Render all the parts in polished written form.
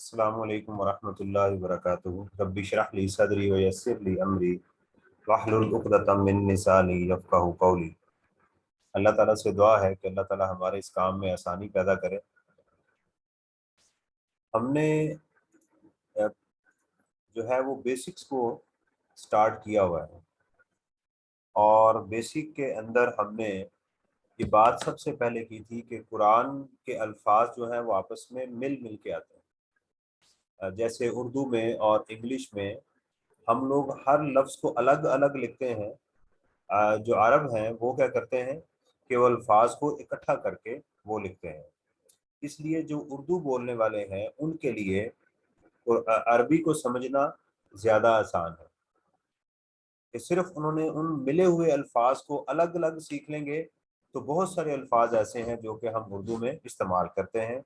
السلام علیکم ورحمۃ اللہ وبرکاتہ۔ رب اشرح لی صدری ویسر لی امری واحلل عقدۃ من لسانی یفقہوا قولی۔ اللہ تعالیٰ سے دعا ہے کہ اللہ تعالیٰ ہمارے اس کام میں آسانی پیدا کرے۔ ہم نے جو ہے وہ بیسکس کو سٹارٹ کیا ہوا ہے، اور بیسک کے اندر ہم نے یہ بات سب سے پہلے کی تھی کہ قرآن کے الفاظ جو ہیں وہ آپس میں مل مل کے آتے ہیں۔ جیسے اردو میں اور انگلش میں ہم لوگ ہر لفظ کو الگ الگ لکھتے ہیں، جو عرب ہیں وہ کیا کرتے ہیں کہ وہ الفاظ کو اکٹھا کر کے وہ لکھتے ہیں۔ اس لیے جو اردو بولنے والے ہیں ان کے لیے عربی کو سمجھنا زیادہ آسان ہے، کہ صرف انہوں نے ان ملے ہوئے الفاظ کو الگ الگ سیکھ لیں گے تو بہت سارے الفاظ ایسے ہیں جو کہ ہم اردو میں استعمال کرتے ہیں۔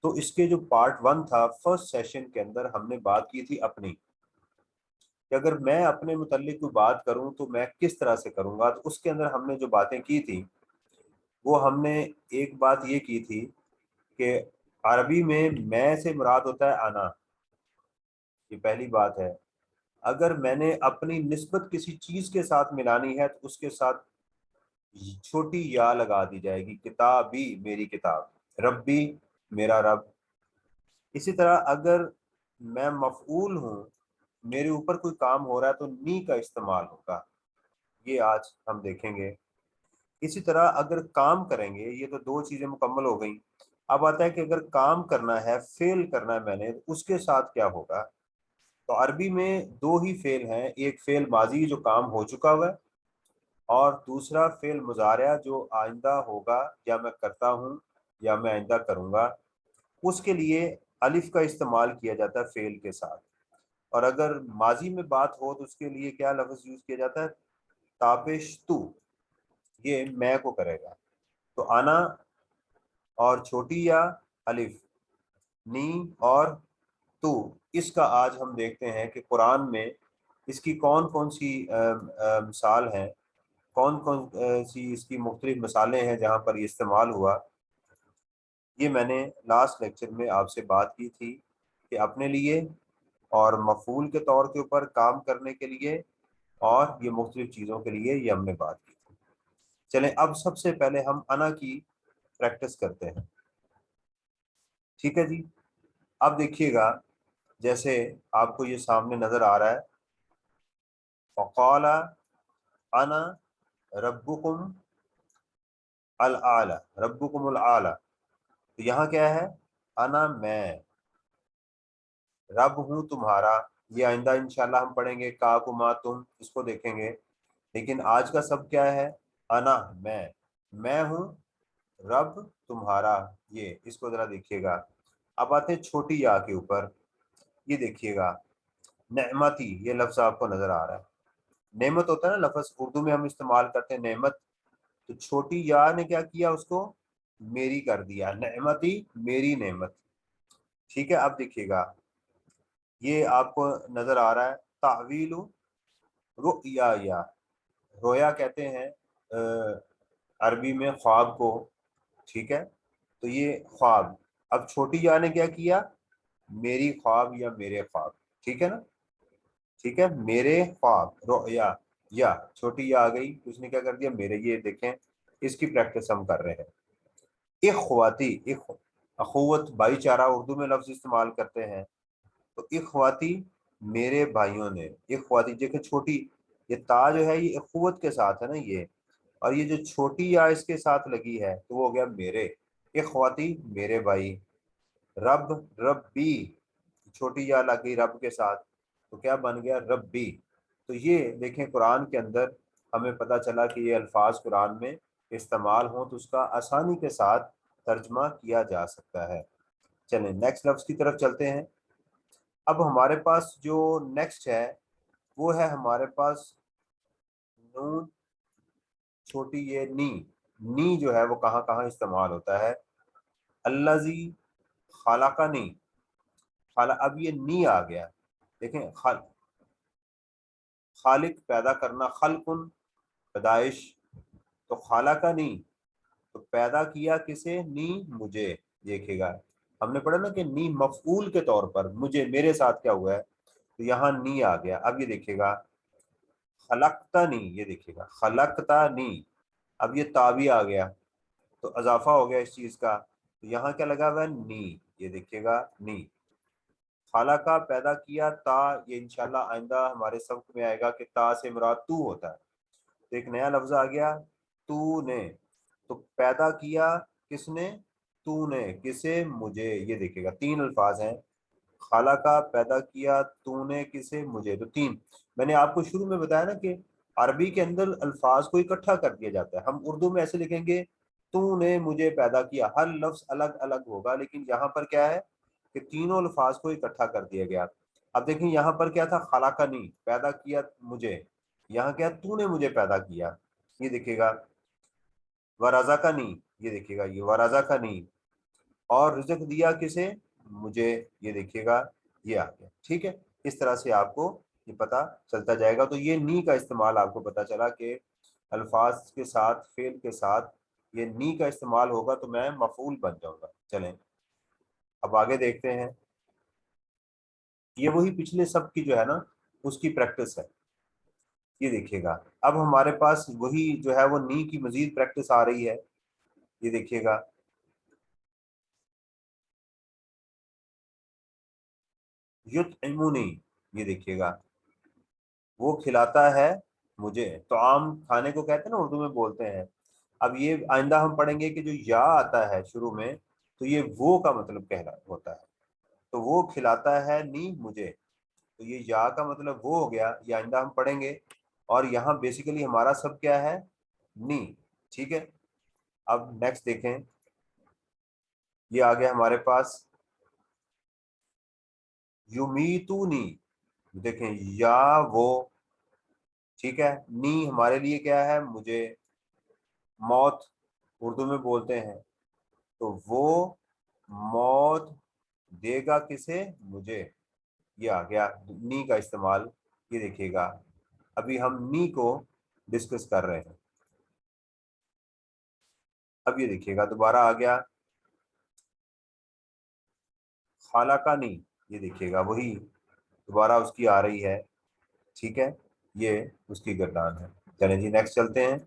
تو اس کے جو پارٹ 1 تھا، فرسٹ سیشن کے اندر ہم نے بات کی تھی اپنی، کہ اگر میں اپنے متعلق کوئی بات کروں تو میں کس طرح سے کروں گا۔ تو اس کے اندر ہم نے جو باتیں کی تھی وہ ہم نے ایک بات یہ کی تھی کہ عربی میں سے مراد ہوتا ہے انا، یہ پہلی بات ہے۔ اگر میں نے اپنی نسبت کسی چیز کے ساتھ ملانی ہے تو اس کے ساتھ چھوٹی یا لگا دی جائے گی، کتابی میری کتاب، ربی میرا رب۔ اسی طرح اگر میں مفعول ہوں، میرے اوپر کوئی کام ہو رہا ہے تو نی کا استعمال ہوگا، یہ آج ہم دیکھیں گے۔ اسی طرح اگر کام کریں گے، یہ تو دو چیزیں مکمل ہو گئیں۔ اب آتا ہے کہ اگر کام کرنا ہے، فعل کرنا ہے میں نے، اس کے ساتھ کیا ہوگا۔ تو عربی میں دو ہی فعل ہیں، ایک فعل ماضی جو کام ہو چکا ہوا ہے، اور دوسرا فعل مضارع جو آئندہ ہوگا، یا میں کرتا ہوں یا میں آئندہ کروں گا۔ اس کے لیے الف کا استعمال کیا جاتا ہے فعل کے ساتھ، اور اگر ماضی میں بات ہو تو اس کے لیے کیا لفظ یوز کیا جاتا ہے، تابش تو، یہ میں کو کرے گا۔ تو آنا اور چھوٹی یا الف، نی اور تو، اس کا آج ہم دیکھتے ہیں کہ قرآن میں اس کی کون کون سی مثال ہیں، کون کون سی اس کی مختلف مثالیں ہیں جہاں پر یہ استعمال ہوا۔ یہ میں نے لاسٹ لیکچر میں آپ سے بات کی تھی کہ اپنے لیے اور مفعول کے طور کے اوپر کام کرنے کے لیے اور یہ مختلف چیزوں کے لیے یہ ہم نے بات کی تھی۔ چلیں اب سب سے پہلے ہم انا کی پریکٹس کرتے ہیں، ٹھیک ہے جی۔ اب دیکھیے گا، جیسے آپ کو یہ سامنے نظر آ رہا ہے، فقال انا ربکم الاعلی، ربکم الاعلی، تو یہاں کیا ہے، انا میں رب ہوں تمہارا۔ یہ آئندہ انشاءاللہ ہم پڑھیں گے، کا کما تم، اس کو دیکھیں گے، لیکن آج کا سب کیا ہے، انا میں ہوں رب تمہارا۔ یہ اس کو ذرا دیکھیے گا۔ اب آتے ہیں چھوٹی یا کے اوپر، یہ دیکھیے گا، نعمتی، یہ لفظ آپ کو نظر آ رہا ہے، نعمت ہوتا ہے نا لفظ، اردو میں ہم استعمال کرتے ہیں نعمت، تو چھوٹی یا نے کیا کیا، اس کو میری کر دیا، نعمتی میری نعمت، ٹھیک ہے۔ اب دیکھیے گا، یہ آپ کو نظر آ رہا ہے، تعویل رؤیا، یا رویا کہتے ہیں عربی میں خواب کو، ٹھیک ہے۔ تو یہ خواب، اب چھوٹی یا نے کیا کیا، میری خواب یا میرے خواب، ٹھیک ہے نا، ٹھیک ہے، میرے خواب، رؤیا، یا چھوٹی یا آ گئی، اس نے کیا کر دیا، میرے۔ یہ دیکھیں اس کی پریکٹس ہم کر رہے ہیں۔ اخواتی، اخوت بھائی چارہ اردو میں لفظ استعمال کرتے ہیں، تو اخواتی میرے بھائیوں نے، اخواتی دیکھیں چھوٹی، یہ تا جو ہے یہ اخوت کے ساتھ ہے نا یہ، اور یہ جو چھوٹی یا اس کے ساتھ لگی ہے تو وہ ہو گیا میرے، اخواتی میرے بھائی۔ رب، ربی، چھوٹی یا لگ گئی رب کے ساتھ تو کیا بن گیا، ربی۔ تو یہ دیکھیں قرآن کے اندر ہمیں پتہ چلا کہ یہ الفاظ قرآن میں استعمال ہوں تو اس کا آسانی کے ساتھ ترجمہ کیا جا سکتا ہے۔ چلیں نیکسٹ لفظ کی طرف چلتے ہیں۔ اب ہمارے پاس جو نیکسٹ ہے وہ ہے ہمارے پاس نون چھوٹی یہ نی جو ہے وہ کہاں کہاں استعمال ہوتا ہے، الذی خلقنی، اب یہ نی آ گیا، دیکھیں خالق پیدا کرنا، خلقن پیدائش، تو خالقنی تو پیدا کیا کسے، نی مجھے، دیکھے گا ہم نے پڑھا نا کہ نی مفعول کے طور پر مجھے، میرے ساتھ کیا ہوا ہے، تو یہاں نی آ گیا. اب یہ دیکھیے گا خلقتنی، یہ دیکھیے گا خلقتنی، اب یہ تا بھی آ گیا تو اضافہ ہو گیا اس چیز کا. تو یہاں کیا لگا ہوا ہے، نی، یہ دیکھیے گا نی. خالقہ پیدا کیا، تا یہ انشاءاللہ آئندہ ہمارے سبق میں آئے گا کہ تا سے مراد تو ہوتا ہے. تو ایک نیا لفظ آ گیا تو نے. تو پیدا کیا کس نے، تو نے، کسے، مجھے. یہ دیکھیے گا تین الفاظ ہیں، خالقہ پیدا کیا، تو نے کسے، مجھے. تو تین. میں نے آپ کو شروع میں بتایا نا کہ عربی کے اندر الفاظ کو اکٹھا کر دیا جاتا ہے. ہم اردو میں ایسے لکھیں گے تو نے مجھے پیدا کیا، ہر لفظ الگ الگ ہوگا، لیکن یہاں پر کیا ہے کہ تینوں الفاظ کو اکٹھا کر دیا گیا. اب دیکھیں یہاں پر کیا تھا، خلقنی، پیدا کیا مجھے. یہاں کیا، تو نے مجھے پیدا کیا. یہ دیکھیے گا ورزقنی، یہ دیکھیے گا یہ ورزقنی، اور رزق دیا کسے، مجھے. یہ دیکھیے گا یہ آ گیا. ٹھیک ہے، اس طرح سے آپ کو یہ پتہ چلتا جائے گا. تو یہ نی کا استعمال آپ کو پتہ چلا کہ الفاظ کے ساتھ، فعل کے ساتھ یہ نی کا استعمال ہوگا تو میں مفعول بن جاؤں گا. چلیں اب آگے دیکھتے ہیں. یہ وہی پچھلے سب کی جو ہے نا اس کی پریکٹس ہے. یہ دیکھیے گا اب ہمارے پاس وہی جو ہے وہ نی کی مزید پریکٹس آ رہی ہے. یہ دیکھیے گا یطعمنی، یہ دیکھیے گا وہ کھلاتا ہے مجھے. تو عام کھانے کو کہتے ہیں نا، اردو میں بولتے ہیں. اب یہ آئندہ ہم پڑھیں گے کہ جو یا آتا ہے شروع میں تو یہ وہ کا مطلب کہنا ہوتا ہے. تو وہ کھلاتا ہے نی مجھے، تو یہ یا کا مطلب وہ ہو گیا. یہ آئندہ ہم پڑھیں گے. اور یہاں بیسیکلی ہمارا سب کیا ہے، نی. ٹھیک ہے، اب نیکسٹ دیکھیں. یہ آ گیا ہمارے پاس یمیتونی، دیکھیں یا وہ. ٹھیک ہے، نی ہمارے لیے کیا ہے، مجھے. موت اردو میں بولتے ہیں، تو وہ موت دے گا کسے، مجھے. یہ آ گیا نی کا استعمال. یہ دیکھیے گا ابھی ہم نی کو ڈسکس کر رہے ہیں. اب یہ دیکھیے گا دوبارہ آ گیا خالقنی، یہ دیکھیے گا وہی دوبارہ اس کی آ رہی ہے. ٹھیک ہے، یہ اس کی گردان ہے. چلیں جی نیکسٹ چلتے ہیں.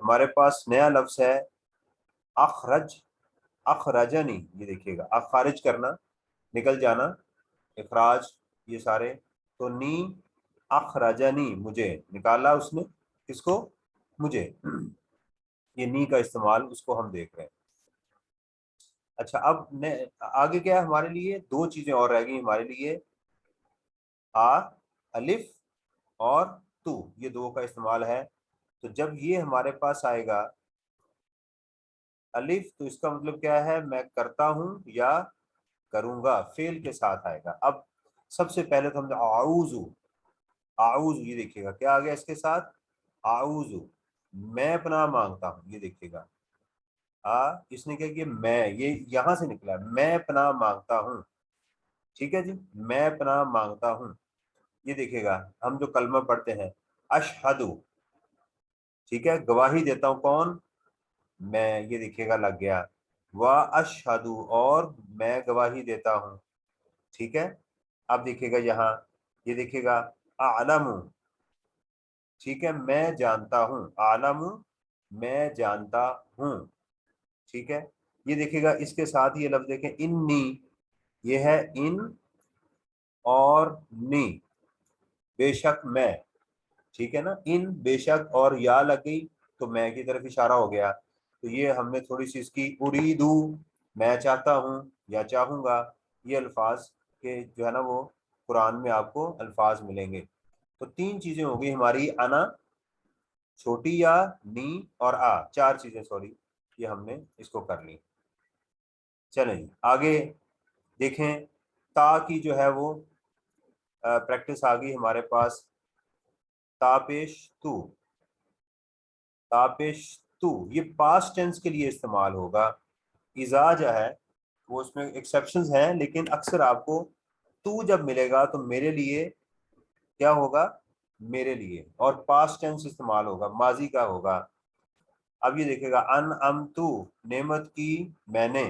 ہمارے پاس نیا لفظ ہے اخرج، اخرجنی. یہ دیکھیے گا خارج کرنا، نکل جانا، اخراج، یہ سارے. تو نی اخرجنی، مجھے نکالا اس نے، کس کو، مجھے. یہ نی کا استعمال اس کو ہم دیکھ رہے ہیں. اچھا اب آگے کیا ہے ہمارے لیے، دو چیزیں اور رہ گئی ہمارے لیے، الف اور تو. یہ دو کا استعمال ہے. تو جب یہ ہمارے پاس آئے گا الف، تو اس کا مطلب کیا ہے، میں کرتا ہوں یا کروں گا، فعل کے ساتھ آئے گا. اب سب سے پہلے تو ہم نے اعوذ، اعوذ، یہ دیکھیے گا کیا آ گیا اس کے ساتھ، اعوذ، میں پناہ مانگتا ہوں. یہ دیکھیے گا اس نے کیا کہ میں، یہ یہاں سے نکلا، میں پناہ مانگتا ہوں. ٹھیک ہے جی، میں پناہ مانگتا ہوں. یہ دیکھیے گا ہم جو کلمہ پڑھتے ہیں اشہدو، ٹھیک ہے، گواہی دیتا ہوں، کون، میں. یہ دیکھیے گا لگ گیا وا اشہدو، اور میں گواہی دیتا ہوں. ٹھیک ہے، اب دیکھیے گا یہاں، یہ دیکھیے گا اعلم، ٹھیک ہے، میں جانتا ہوں، اعلم، میں جانتا ہوں. ٹھیک ہے، یہ دیکھیے گا اس کے ساتھ یہ لفظ دیکھیں انی، یہ ہے ان اور نی، بے شک میں. ٹھیک ہے نا، ان بے شک اور یا لگ گئی تو میں کی طرف اشارہ ہو گیا. تو یہ ہم نے تھوڑی سی اس کی اریدو، میں چاہتا ہوں یا چاہوں گا، یہ الفاظ کے جو ہے نا وہ قرآن میں آپ کو الفاظ ملیں گے. تو تین چیزیں ہو گئی ہماری، انا، چھوٹی یا، نی اور چار چیزیں، سوری، یہ ہم نے اس کو کر لی. چلیں جی آگے دیکھیں. تا کی جو ہے وہ پریکٹس آ گئی ہمارے پاس. تاپیش تو، تاپیش تو، یہ پاسٹ ٹینس کے لیے استعمال ہوگا. اذا جو ہے وہ اس میں ایکسیپشنز ہیں، لیکن اکثر آپ کو تو جب ملے گا تو میرے لیے کیا ہوگا، میرے لیے، اور پاسٹ ٹینس استعمال ہوگا، ماضی کا ہوگا. اب یہ دیکھے گا ان ام تو، نعمت کی میں نے.